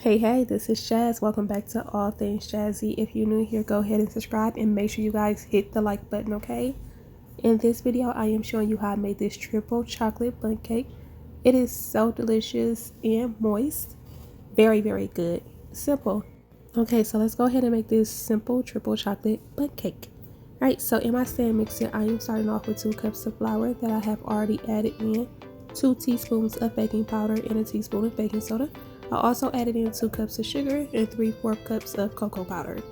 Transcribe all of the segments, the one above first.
Hey, this is Shaz. Welcome back to All Things Jazzy. If you're new here, go ahead and subscribe and make sure you guys hit the like button, okay? In this video, I am showing you how I made this triple chocolate bundt cake. It is so delicious and moist. Very, very good. Simple. Okay, so let's go ahead and make this simple triple chocolate bundt cake. Alright, so in my stand mixer, I am starting off with 2 cups of flour that I have already added in 2 teaspoons of baking powder and a teaspoon of baking soda. I also added in 2 cups of sugar and 3/4 cups of cocoa powder.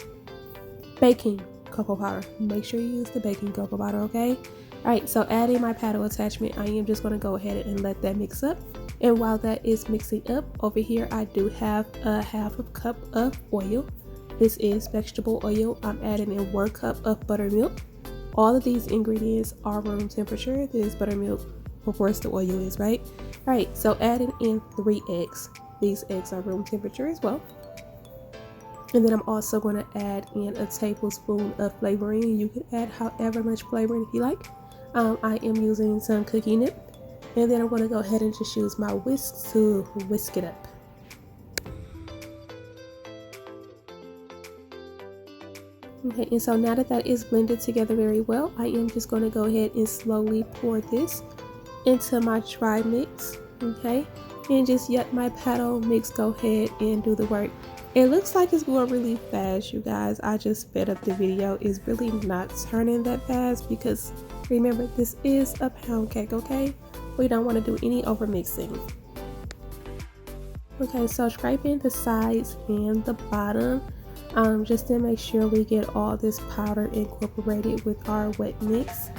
Baking cocoa powder. Make sure you use the baking cocoa powder, okay? Alright, so adding my paddle attachment, I am just going to go ahead and let that mix up. And while that is mixing up, over here I do have a 1/2 cup of oil. This is vegetable oil. I'm adding in 1 cup of buttermilk. All of these ingredients are room temperature. This is buttermilk, of course the oil is, right? Alright, so adding in 3 eggs. These eggs are room temperature as well. And then I'm also going to add in a tablespoon of flavoring. You can add however much flavoring you like. I am using some cookie nip. And then I'm going to go ahead and just use my whisk to whisk it up. Okay, and so now that that is blended together very well, I am just going to go ahead and slowly pour this into my dry mix. Okay, and just let my paddle mix go ahead and do the work. It looks like it's going really fast, you guys. I just sped up the video. It's really not turning that fast because remember, this is a pound cake, okay? We don't want to do any over mixing. Okay, so scraping the sides and the bottom just to make sure we get all this powder incorporated with our wet mix.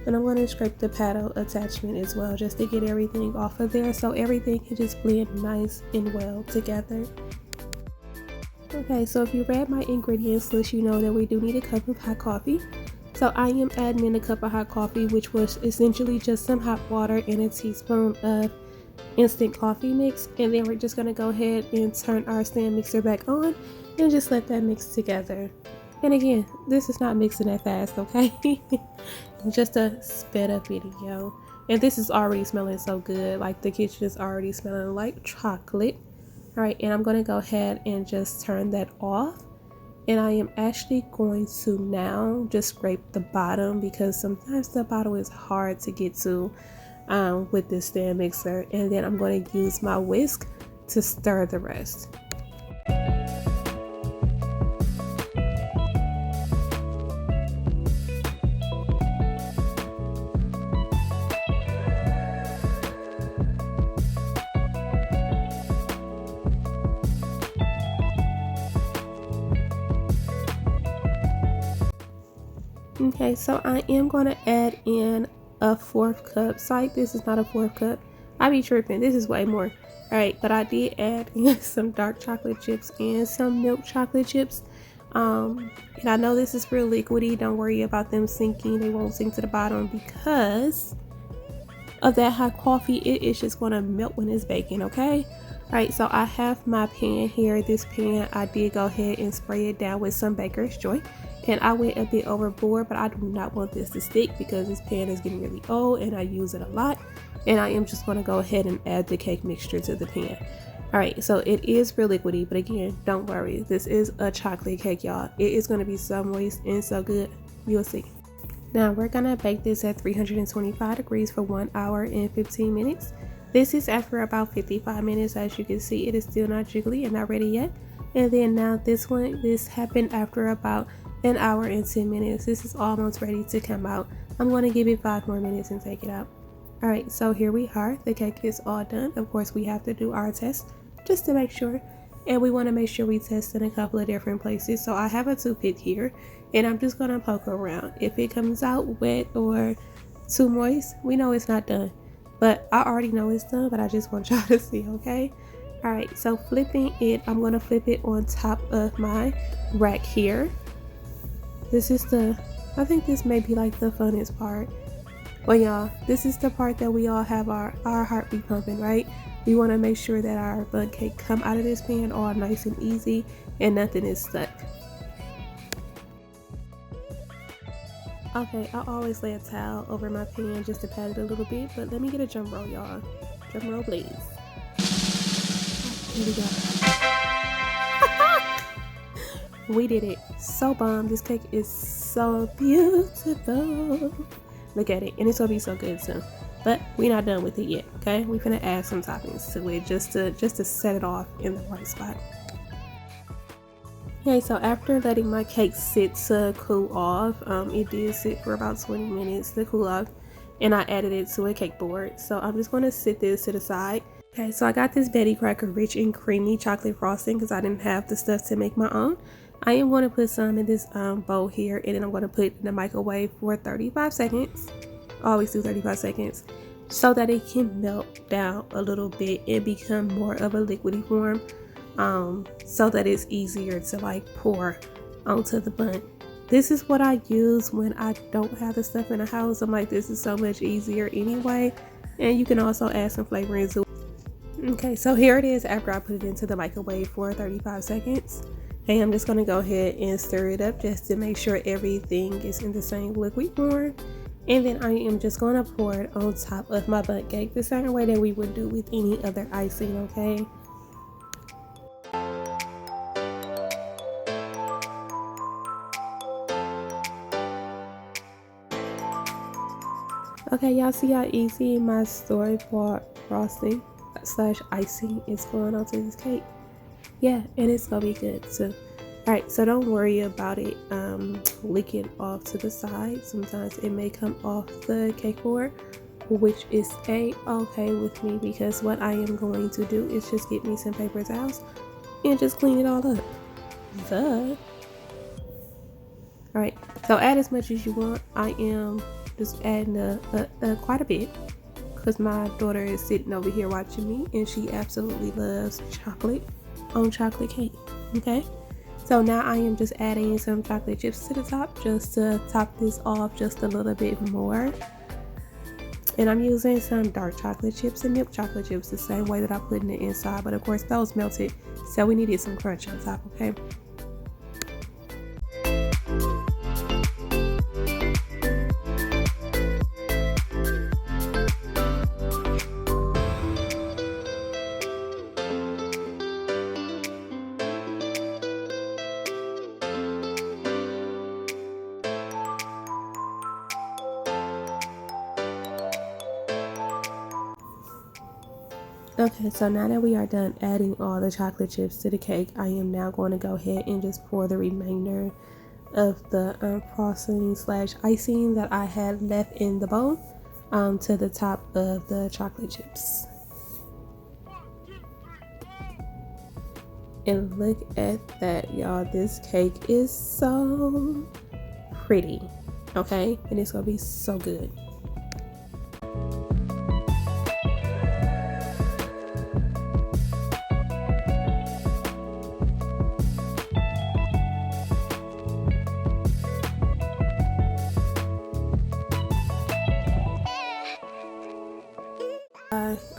And I'm going to scrape the paddle attachment as well just to get everything off of there so everything can just blend nice and well together. Okay, so if you read my ingredients list, you know that we do need a cup of hot coffee. So I am adding in a cup of hot coffee, which was essentially just some hot water and a teaspoon of instant coffee mix. And then we're just going to go ahead and turn our stand mixer back on and just let that mix together. And again, this is not mixing that fast, okay? Just a sped up video. And this is already smelling so good. Like the kitchen is already smelling like chocolate. Alright, and I'm going to go ahead and just turn that off. And I am actually going to now just scrape the bottom because sometimes the bottom is hard to get to with this stand mixer. And then I'm going to use my whisk to stir the rest. Okay, so I am going to add in a 1/4 cup. Psych, this is not a 1/4 cup. I be tripping. This is way more. Alright, but I did add in some dark chocolate chips and some milk chocolate chips. And I know this is real liquidy. Don't worry about them sinking. They won't sink to the bottom because of that hot coffee. It is just going to melt when it's baking, okay? Alright, so I have my pan here. This pan, I did go ahead and spray it down with some Baker's Joy. And I went a bit overboard, but I do not want this to stick because this pan is getting really old and I use it a lot. And I am just going to go ahead and add the cake mixture to the pan. Alright, so it is real liquidy, but again, don't worry. This is a chocolate cake, y'all. It is going to be so moist and so good. You'll see. Now we're going to bake this at 325 degrees for 1 hour and 15 minutes. This is after about 55 minutes. As you can see, it is still not jiggly and not ready yet. And then now this happened after about an hour and 10 minutes. This is almost ready to come out. I'm going to give it 5 more minutes and take it out. Alright, so here we are. The cake is all done. Of course, we have to do our test just to make sure. And we want to make sure we test in a couple of different places. So I have a toothpick here and I'm just going to poke around. If it comes out wet or too moist, we know it's not done. But I already know it's done, but I just want y'all to see, okay? Alright, so flipping it, I'm going to flip it on top of my rack here. This is I think this may be like the funnest part. Well, y'all, this is the part that we all have our heartbeat pumping, right? We want to make sure that our bundt cake come out of this pan all nice and easy and nothing is stuck. Okay, I always lay a towel over my pan just to pat it a little bit, but let me get a drum roll, y'all. Drum roll, please. Here we go. We did it. So bomb. This cake is so beautiful. Look at it. And it's gonna be so good too. But we're not done with it yet, okay? We're gonna add some toppings to it just to set it off in the right spot. Okay, so after letting my cake sit to cool off, it did sit for about 20 minutes to cool off, and I added it to a cake board. So I'm just gonna sit this to the side. Okay, so I got this Betty Crocker rich and creamy chocolate frosting because I didn't have the stuff to make my own. I am going to put some in this bowl here, and then I'm going to put it in the microwave for 35 seconds. I always do 35 seconds so that it can melt down a little bit and become more of a liquidy form, so that it's easier to like pour onto the bun. This is what I use when I don't have the stuff in the house. I'm like, this is so much easier anyway, and you can also add some flavoring to it. Okay, so here it is after I put it into the microwave for 35 seconds. And I'm just going to go ahead and stir it up just to make sure everything is in the same liquid form. And then I am just going to pour it on top of my bundt cake the same way that we would do with any other icing, okay? Okay, y'all see how easy my store-bought frosting / icing is going onto this cake? Yeah, and it's gonna be good too. Alright, so don't worry about it leaking off to the side. Sometimes it may come off the cake board, which is okay with me, because what I am going to do is just get me some paper towels and just clean it all up. Alright, so add as much as you want. I am just adding quite a bit because my daughter is sitting over here watching me, and she absolutely loves chocolate on chocolate cake. Okay, so now I am just adding some chocolate chips to the top just to top this off just a little bit more. And I'm using some dark chocolate chips and milk chocolate chips the same way that I put in the inside, but of course those melted, so we needed some crunch on top. Okay, okay, so now that we are done adding all the chocolate chips to the cake, I am now going to go ahead and just pour the remainder of the frosting / icing that I had left in the bowl to the top of the chocolate chips. And look at that, y'all. This cake is so pretty, okay? And it's gonna be so good.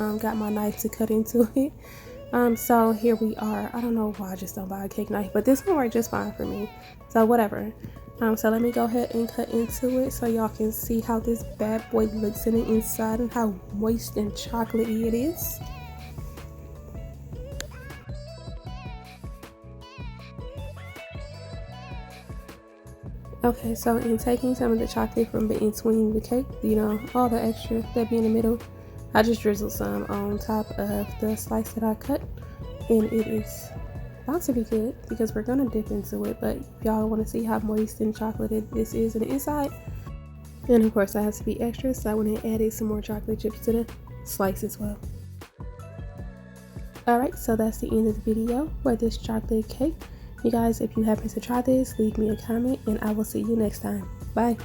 I got my knife to cut into it. So here we are. I don't know why I just don't buy a cake knife, but this one worked just fine for me. So whatever. So let me go ahead and cut into it so y'all can see how this bad boy looks in the inside and how moist and chocolatey it is. Okay, so in taking some of the chocolate from between the cake, you know, all the extra that be in the middle, I just drizzled some on top of the slice that I cut, and it is about to be good because we're gonna dip into it. But if y'all want to see how moist and chocolatey this is in the inside, and of course I have to be extra, so I went and added some more chocolate chips to the slice as well. Alright, so that's the end of the video for this chocolate cake. You guys, if you happen to try this, leave me a comment, and I will see you next time. Bye.